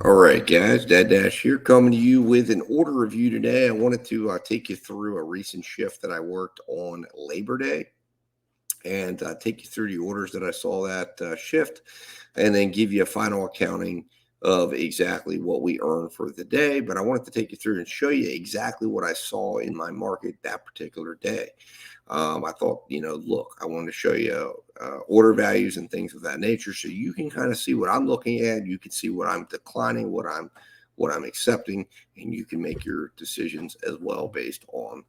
All right, guys, Dad Dash here, coming to you with an order review today. I wanted to take you through a recent shift that I worked on Labor Day and take you through the orders that I saw that shift, and then give you a final accounting of exactly what we earned for the day. But I wanted to take you through and show you exactly what I saw in my market that particular day. I thought, look, I wanted to show you order values and things of that nature, so you can kind of see what I'm looking at. You can see what I'm declining, what I'm accepting, and you can make your decisions as well based on,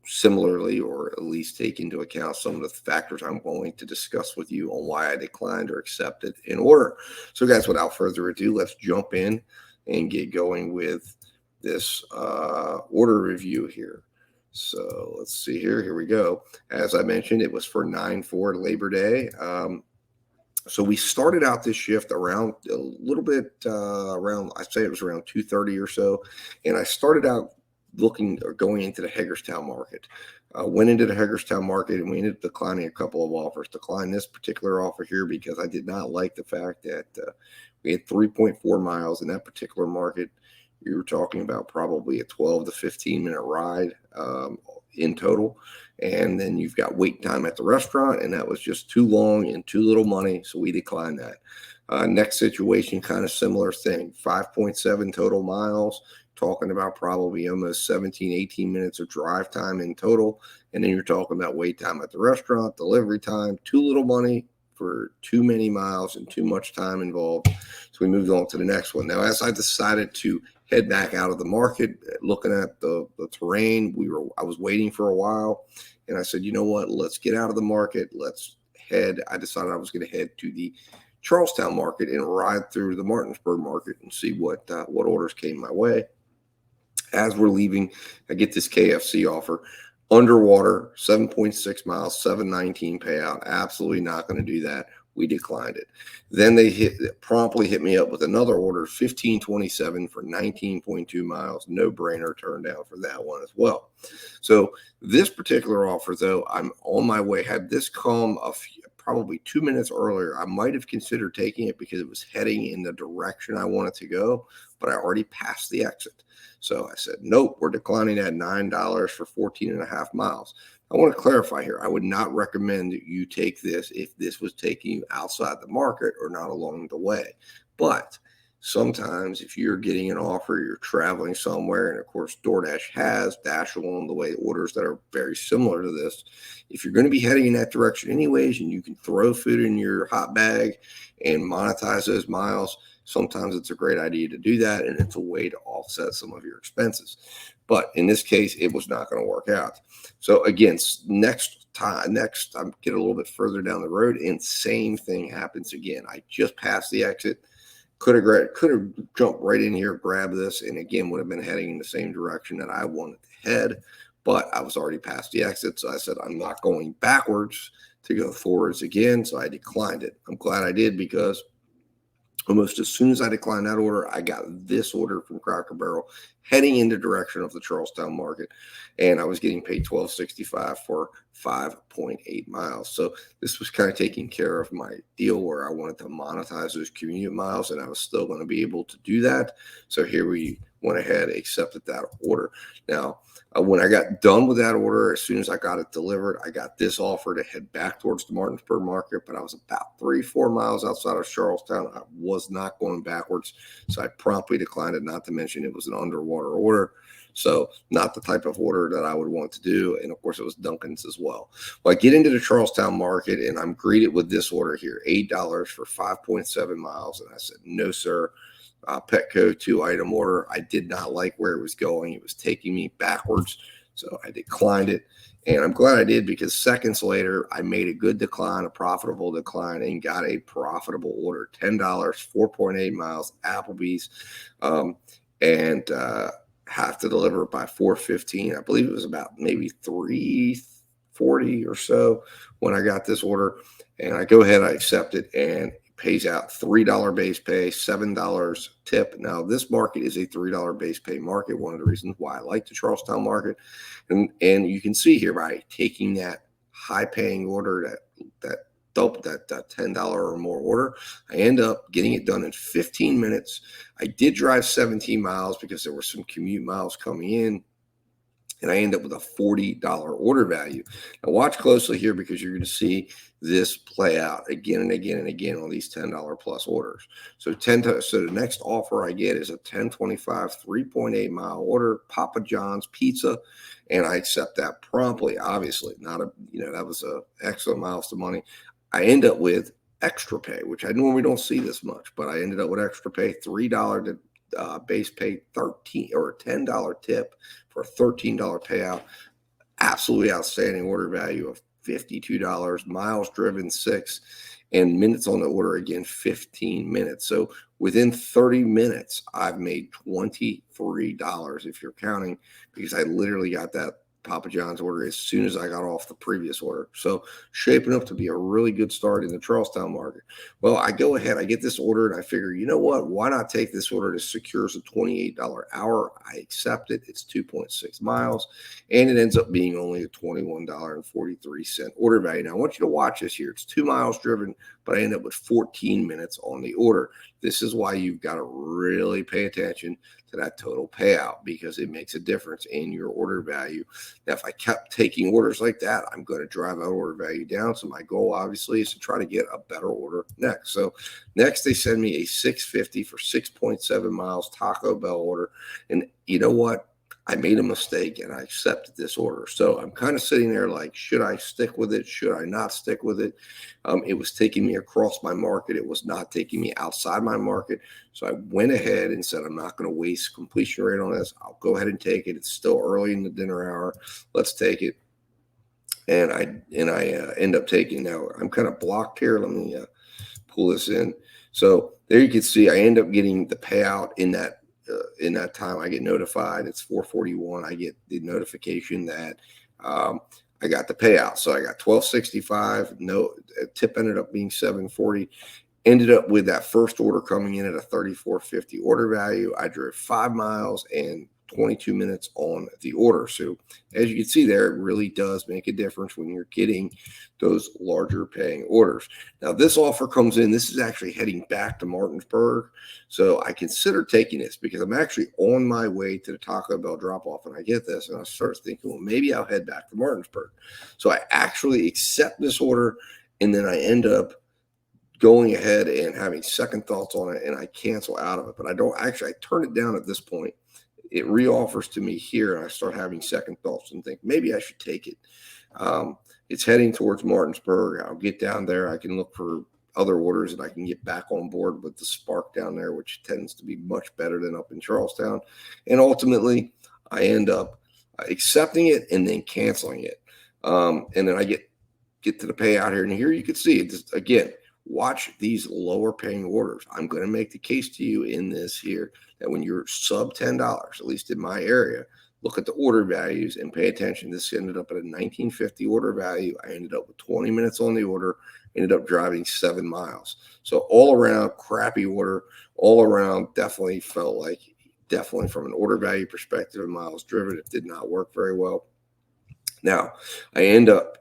similarly, or at least take into account some of the factors I'm going to discuss with you on why I declined or accepted an order. So, guys, without further ado, let's jump in and get going with this order review here. So let's see here. Here we go. As I mentioned, it was for 9/4 Labor Day. So we started out this shift around a little bit around, I'd say it was around 2:30 or so, and I started out looking or going into the Hagerstown market. Went into the Hagerstown market and we ended up declining a couple of offers. Declined this particular offer here because I did not like the fact that we had 3.4 miles in that particular market. You were talking about probably a 12 to 15-minute ride in total. And then you've got wait time at the restaurant, and that was just too long and too little money. So we declined that. Next situation, kind of similar thing, 5.7 total miles, talking about probably almost 17, 18 minutes of drive time in total. And then you're talking about wait time at the restaurant, delivery time, too little money for too many miles and too much time involved. So we moved on to the next one. Now, as I decided to head back out of the market, looking at the terrain, I was waiting for a while, and I said, you know what, let's get out of the market. Let's head. I decided I was going to head to the Charlestown market and ride through the Martinsburg market and see what orders came my way. As we're leaving, I get this KFC offer. Underwater, 7.6 miles, 719 payout. Absolutely not going to do that. We declined it. Then they promptly hit me up with another order, 1527 for 19.2 miles. No brainer, turned down for that one as well. So this particular offer, though, I'm on my way. Had this come probably 2 minutes earlier, I might have considered taking it because it was heading in the direction I wanted to go, but I already passed the exit. So I said, nope, we're declining at $9 for 14 and a half miles. I want to clarify here. I would not recommend that you take this if this was taking you outside the market or not along the way. But sometimes if you're getting an offer, you're traveling somewhere, and of course, DoorDash has dash along the way orders that are very similar to this. If you're going to be heading in that direction anyways, and you can throw food in your hot bag and monetize those miles, sometimes it's a great idea to do that, and it's a way to offset some of your expenses. But in this case, it was not going to work out. So again, next I'm get a little bit further down the road, and same thing happens again. I just passed the exit. Could have jumped right in here, grabbed this, and again would have been heading in the same direction that I wanted to head. But I was already past the exit, so I said I'm not going backwards to go forwards again. So I declined it. I'm glad I did, because almost as soon as I declined that order, I got this order from Cracker Barrel heading in the direction of the Charlestown market, and I was getting paid $12.65 for 5.8 miles. So this was kind of taking care of my deal where I wanted to monetize those commute miles, and I was still going to be able to do that. So here we went ahead, accepted that order. Now, when I got done with that order, as soon as I got it delivered, I got this offer to head back towards the Martinsburg market, but I was about 3-4 miles outside of Charlestown. I was not going backwards, so I promptly declined it, not to mention it was an underwater order. So not the type of order that I would want to do. And of course, it was Dunkin's as well. Well, I get into the Charlestown market and I'm greeted with this order here, $8 for 5.7 miles. And I said, no, sir. Petco 2-item order. I did not like where it was going. It was taking me backwards. So I declined it. And I'm glad I did, because seconds later, I made a good decline, a profitable decline, and got a profitable order. $10, 4.8 miles, Applebee's. And have to deliver it by 4:15. I believe it was about maybe 3:40 or so when I got this order. And I go ahead, I accept it, and pays out $3 base pay, $7 tip. Now, this market is a $3 base pay market. One of the reasons why I like the Charlestown market. And you can see here, by taking that high paying order, that double that $10 or more order. I end up getting it done in 15 minutes. I did drive 17 miles because there were some commute miles coming in, and I end up with a $40 order value. Now watch closely here, because you're going to see this play out again and again and again on these $10 plus orders. So so the next offer I get is a 1025 3.8 mile order, Papa John's pizza, and I accept that promptly. Obviously, not a that was a excellent miles to money. I end up with extra pay, which I normally don't see this much, but I ended up with extra pay, $3 to base pay, 13 or a $10 tip for a $13 payout. Absolutely outstanding order value of $52, miles driven 6, and minutes on the order again 15 minutes. So within 30 minutes, I've made $23 if you're counting, because I literally got that Papa John's order as soon as I got off the previous order. So shaping up to be a really good start in the Charlestown market. Well, I go ahead, I get this order, and I figure, you know what? Why not take this order? This secures a $28 hour. I accept it. It's 2.6 miles, and it ends up being only a $21.43 order value. Now, I want you to watch this here. It's 2 miles driven, but I end up with 14 minutes on the order. This is why you've got to really pay attention to that total payout, because it makes a difference in your order value. Now, if I kept taking orders like that, I'm going to drive that order value down. So my goal, obviously, is to try to get a better order next. So next, they send me a $6.50 for 6.7 miles Taco Bell order. And you know what? I made a mistake and I accepted this order. So I'm kind of sitting there like, should I stick with it? Should I not stick with it? It was taking me across my market. It was not taking me outside my market. So I went ahead and said, I'm not going to waste completion rate on this. I'll go ahead and take it. It's still early in the dinner hour. Let's take it. And I end up taking. Now I'm kind of blocked here. Let me pull this in. So there you can see I end up getting the payout in that time. I get notified. It's 4:41. I get the notification that I got the payout. So I got 1265. No, tip ended up being 740. Ended up with that first order coming in at a 34.50 order value. I drove 5 miles and 22 minutes on the order. So as you can see there, it really does make a difference when you're getting those larger paying orders. Now this offer comes in, this is actually heading back to Martinsburg. So I consider taking this because I'm actually on my way to the Taco Bell drop off, and I get this and I start thinking, well, maybe I'll head back to Martinsburg. So I actually accept this order, and then I end up going ahead and having second thoughts on it, and I cancel out of it. But I don't actually, I turn it down at this point. It reoffers to me here, and I start having second thoughts and think maybe I should take it. It's heading towards Martinsburg. I'll get down there. I can look for other orders, and I can get back on board with the Spark down there, which tends to be much better than up in Charlestown. And ultimately, I end up accepting it and then canceling it. And then I get to the payout here, and here you can see it. Just, again, watch these lower paying orders. I'm going to make the case to you in this here that when you're sub $10, at least in my area, look at the order values and pay attention. This ended up at a 1950 order value. I ended up with 20 minutes on the order, ended up driving 7 miles. So all around crappy order, all around definitely felt like, definitely from an order value perspective and miles driven, it did not work very well. Now I end up,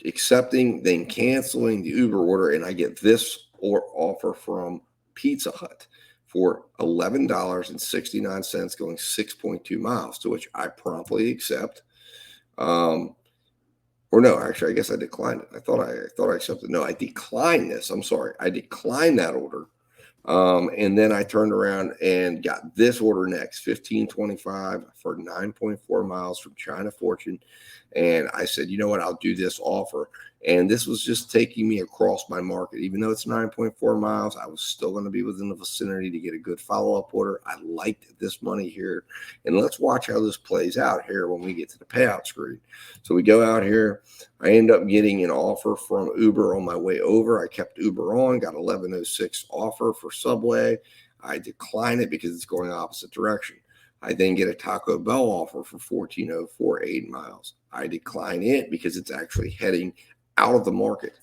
accepting, then canceling the Uber order, and I get this offer from Pizza Hut for $11.69 going 6.2 miles, to which I promptly accept. Or no, actually, I guess I declined it. I thought I accepted. No, I declined this. I'm sorry. I declined that order. And then I turned around and got this order next, 1525 for 9.4 miles from China Fortune. And I said, you know what, I'll do this offer. And this was just taking me across my market. Even though it's 9.4 miles, I was still going to be within the vicinity to get a good follow-up order. I liked this money here. And let's watch how this plays out here when we get to the payout screen. So we go out here. I end up getting an offer from Uber on my way over. I kept Uber on, got 1106 offer for Subway. I decline it because it's going opposite direction. I then get a Taco Bell offer for 1404 8 miles. I decline it because it's actually heading out of the market.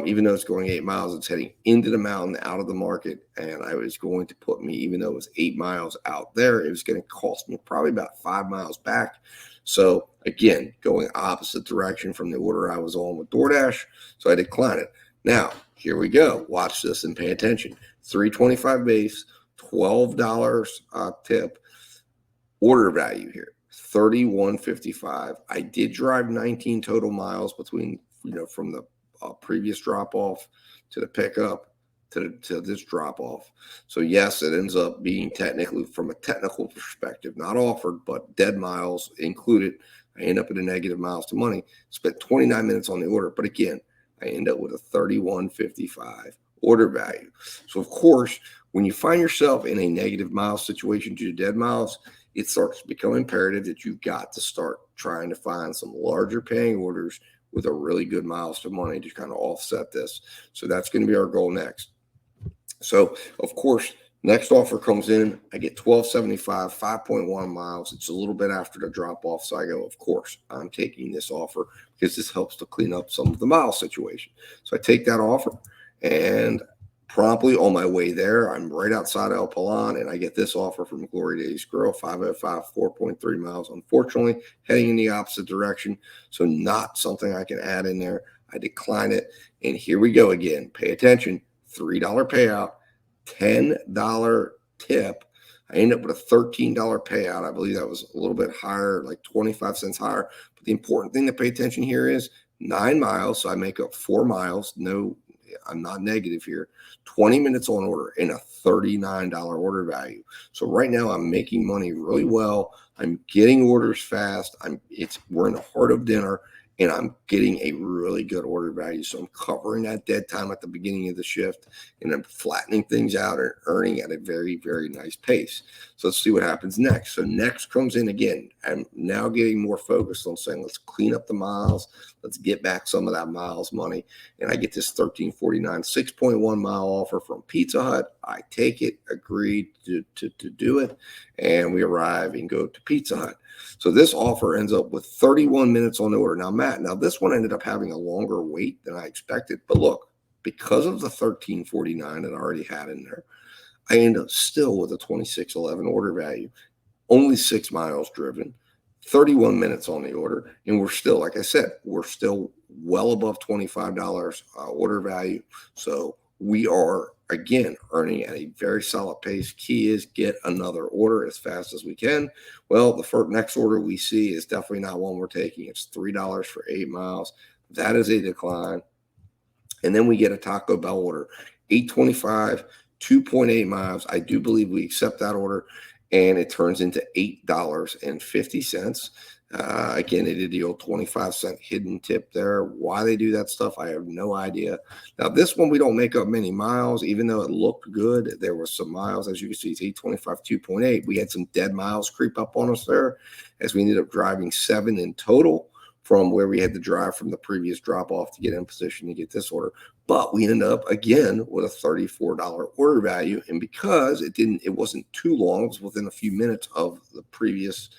Even though it's going 8 miles, it's heading into the mountain, out of the market. And I was going to put me, even though it was 8 miles out there, it was going to cost me probably about 5 miles back. So again, going opposite direction from the order I was on with DoorDash. So I decline it. Now, here we go. Watch this and pay attention. $3.25 base, $12 tip. Order value here, $31.55. I did drive 19 total miles between, from the previous drop off to the pickup to this drop off. So yes, it ends up being technically, from a technical perspective, not offered, but dead miles included. I end up at a negative miles to money. Spent 29 minutes on the order, but again, I end up with a $31.55 order value. So of course, when you find yourself in a negative miles situation due to dead miles, it starts to become imperative that you've got to start trying to find some larger paying orders with a really good miles to money to kind of offset this. So that's going to be our goal next. So of course, next offer comes in. I get $12.75, 5.1 miles. It's a little bit after the drop off. So I go, of course, I'm taking this offer because this helps to clean up some of the mile situation. So I take that offer, and promptly on my way there, I'm right outside El Palan, and I get this offer from Glory Days Grill, 505, 4.3 miles. Unfortunately, heading in the opposite direction. So not something I can add in there. I decline it. And here we go again. Pay attention. $3 payout, $10 tip. I end up with a $13 payout. I believe that was a little bit higher, like 25 cents higher. But the important thing to pay attention here is 9 miles. So I make up 4 miles. No, I'm not negative here. 20 minutes on order and a $39 order value. So right now I'm making money really well. I'm getting orders fast. We're in the heart of dinner, and I'm getting a really good order value. So I'm covering that dead time at the beginning of the shift, and I'm flattening things out and earning at a very, very nice pace. So let's see what happens next. So next comes in again. I'm now getting more focused on saying, let's clean up the miles. Let's get back some of that miles money. And I get this $13.49, 6.1 mile offer from Pizza Hut. I take it, agreed to do it. And we arrive and go to Pizza Hut. So this offer ends up with 31 minutes on the order. Now, Matt, this one ended up having a longer wait than I expected. But look, because of the $13.49 that I already had in there, I end up still with a $26.11 order value, only 6 miles driven, 31 minutes on the order. And we're still, like I said, we're still well above $25 order value. So we are, again, earning at a very solid pace. Key is get another order as fast as we can. Well, the next order we see is definitely not one we're taking. It's $3 for 8 miles. That is a decline. And then we get a Taco Bell order, $8.25, 2.8 miles. I do believe we accept that order, and it turns into $8.50. Again, they did the old 25-cent hidden tip there. Why they do that stuff, I have no idea. Now, this one, we don't make up many miles, even though it looked good. There were some miles, as you can see, it's 825, 2.8. We had some dead miles creep up on us there, as we ended up driving 7 in total from where we had to drive from the previous drop-off to get in position to get this order. But we ended up, again, with a $34 order value. And because it wasn't too long, it was within a few minutes of the previous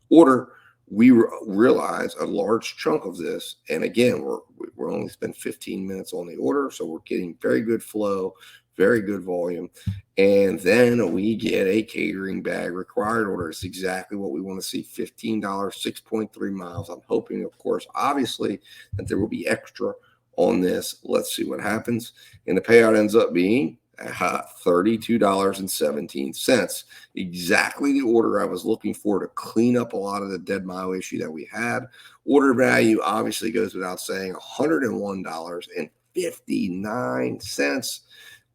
order, we realized a large chunk of this. And again, we're only spent 15 minutes on the order, so we're getting very good flow, very good volume. And then we get a catering bag required order. It's exactly what we want to see. $15, 6.3 miles. I'm hoping, of course, obviously, that there will be extra on this. Let's see what happens. And the payout ends up being $32.17. Exactly the order I was looking for to clean up a lot of the dead mile issue that we had. Order value obviously goes without saying, $101.59.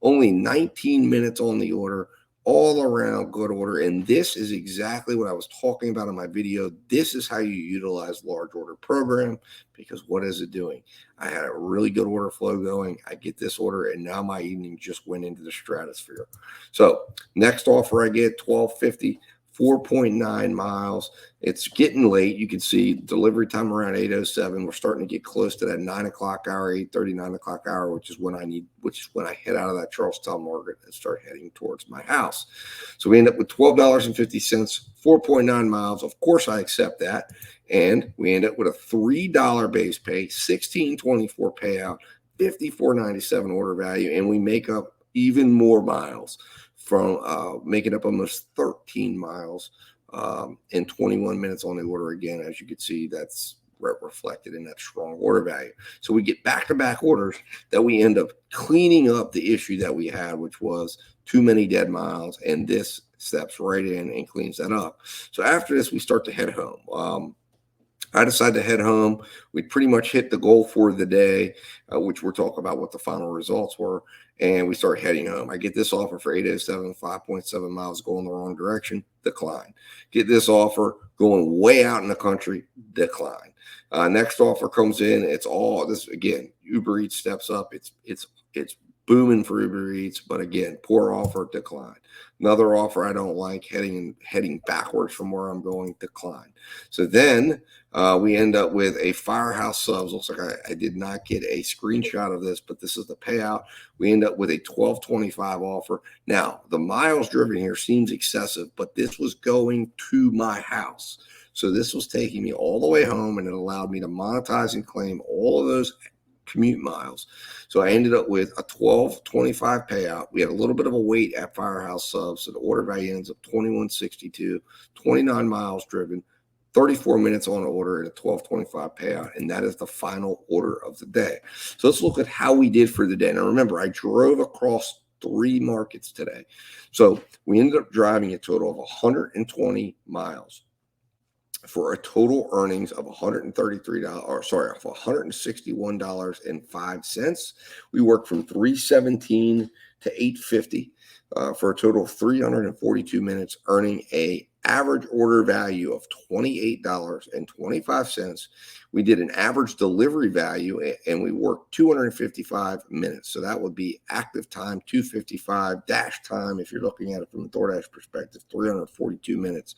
Only 19 minutes on the order, all around good order. And this is exactly what I was talking about in my video. This is how you utilize large order program, because what is it doing? I had a really good order flow going. I get this order, and now my evening just went into the stratosphere. So next offer I get, $12.50. 4.9 miles. It's getting late. You can see delivery time around 8:07. We're starting to get close to that 9 o'clock hour, 8:30, 9 o'clock hour, which is when I head out of that Charlestown market and start heading towards my house. So we end up with $12.50, 4.9 miles. Of course, I accept that. And we end up with a $3 base pay, $16.24 payout, $54.97 order value, and we make up even more miles from making up almost 13 miles in 21 minutes on the order. Again, as you can see, that's reflected in that strong order value. So we get back-to-back orders that we end up cleaning up the issue that we had, which was too many dead miles, and this steps right in and cleans that up. So after this, we start to head home. I decided to head home. We pretty much hit the goal for the day, which we're talking about what the final results were, and we start heading home. I get this offer for 807, 5.7 miles going the wrong direction, decline. Get this offer going way out in the country, decline. Next offer comes in. It's all this again. Uber Eats steps up. It's booming for Uber Eats, but again, poor offer, decline. Another offer I don't like, heading backwards from where I'm going, decline. So then we end up with a Firehouse Subs. Looks like I did not get a screenshot of this, but this is the payout. We end up with a $12.25 offer. Now, the miles driven here seems excessive, but this was going to my house. So this was taking me all the way home, and it allowed me to monetize and claim all of those commute miles. So I ended up with a $12.25 payout. We had a little bit of a wait at Firehouse Subs, so the order value ends up $21.62, 29 miles driven, 34 minutes on order, and a $12.25 payout, and that is the final order of the day. So let's look at how we did for the day. Now remember, I drove across 3 markets today. So we ended up driving a total of 120 miles for a total earnings of $161.05. We worked from 3:17 to 8:50 for a total of 342 minutes, earning a average order value of $28.25. We did an average delivery value, and we worked 255 minutes. So that would be active time 255, dash time, if you're looking at it from a DoorDash perspective, 342 minutes.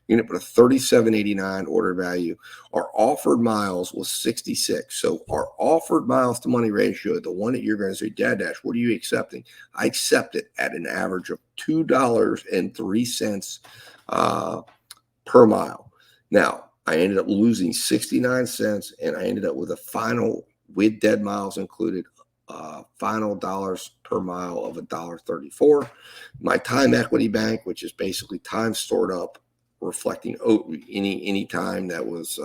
We ended up with a $37.89 order value. Our offered miles was 66. So our offered miles to money ratio, the one that you're going to say, Dad Dash, what are you accepting? I accept it at an average of $2.03 per mile. Now, I ended up losing 69 cents, and I ended up with a final, with dead miles included, final dollars per mile of $1.34. My time equity bank, which is basically time stored up, reflecting any time that was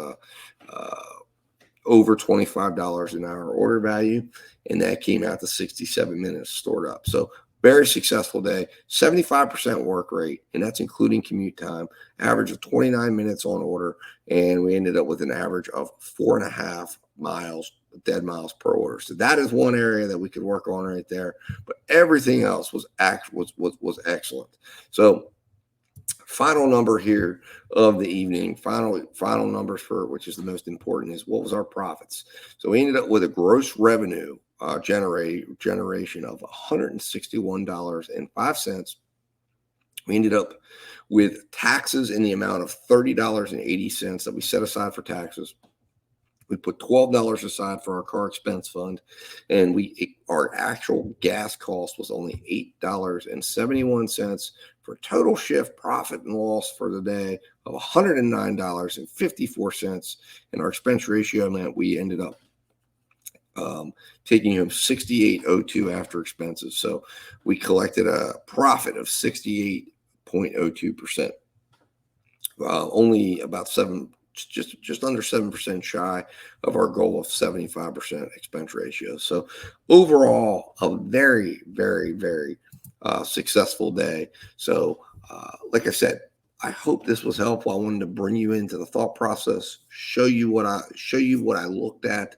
over $25 an hour order value, and that came out to 67 minutes stored up. So very successful day, 75% work rate, and that's including commute time, average of 29 minutes on order, and we ended up with an average of 4.5 miles, dead miles per order. So that is one area that we could work on right there, but everything else was excellent. So final number here of the evening, final numbers for which is the most important, is what was our profits. So we ended up with a gross revenue generation of $161.05. We ended up with taxes in the amount of $30.80 that we set aside for taxes. We put $12 aside for our car expense fund, and our actual gas cost was only $8.71 for total shift profit and loss for the day of $109.54. And our expense ratio meant we ended up taking home 68.02 after expenses. So we collected a profit of 68.02%, only about just under 7% shy of our goal of 75% expense ratio. So overall, a very, very, very successful day. So like I said, I hope this was helpful. I wanted to bring you into the thought process, show you what I looked at,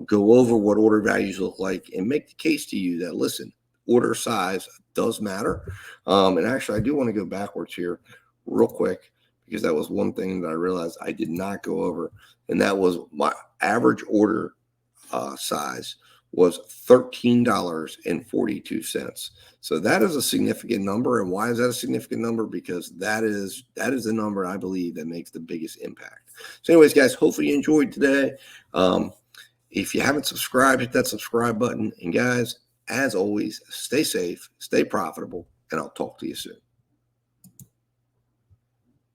go over what order values look like, and make the case to you that, listen, order size does matter. And actually, I do want to go backwards here real quick, because that was one thing that I realized I did not go over, and that was my average order size was $13.42. So that is a significant number. And why is that a significant number? Because that is the number I believe that makes the biggest impact. So anyways, guys, hopefully you enjoyed today. If you haven't subscribed, hit that subscribe button. And guys, as always, stay safe, stay profitable, and I'll talk to you soon.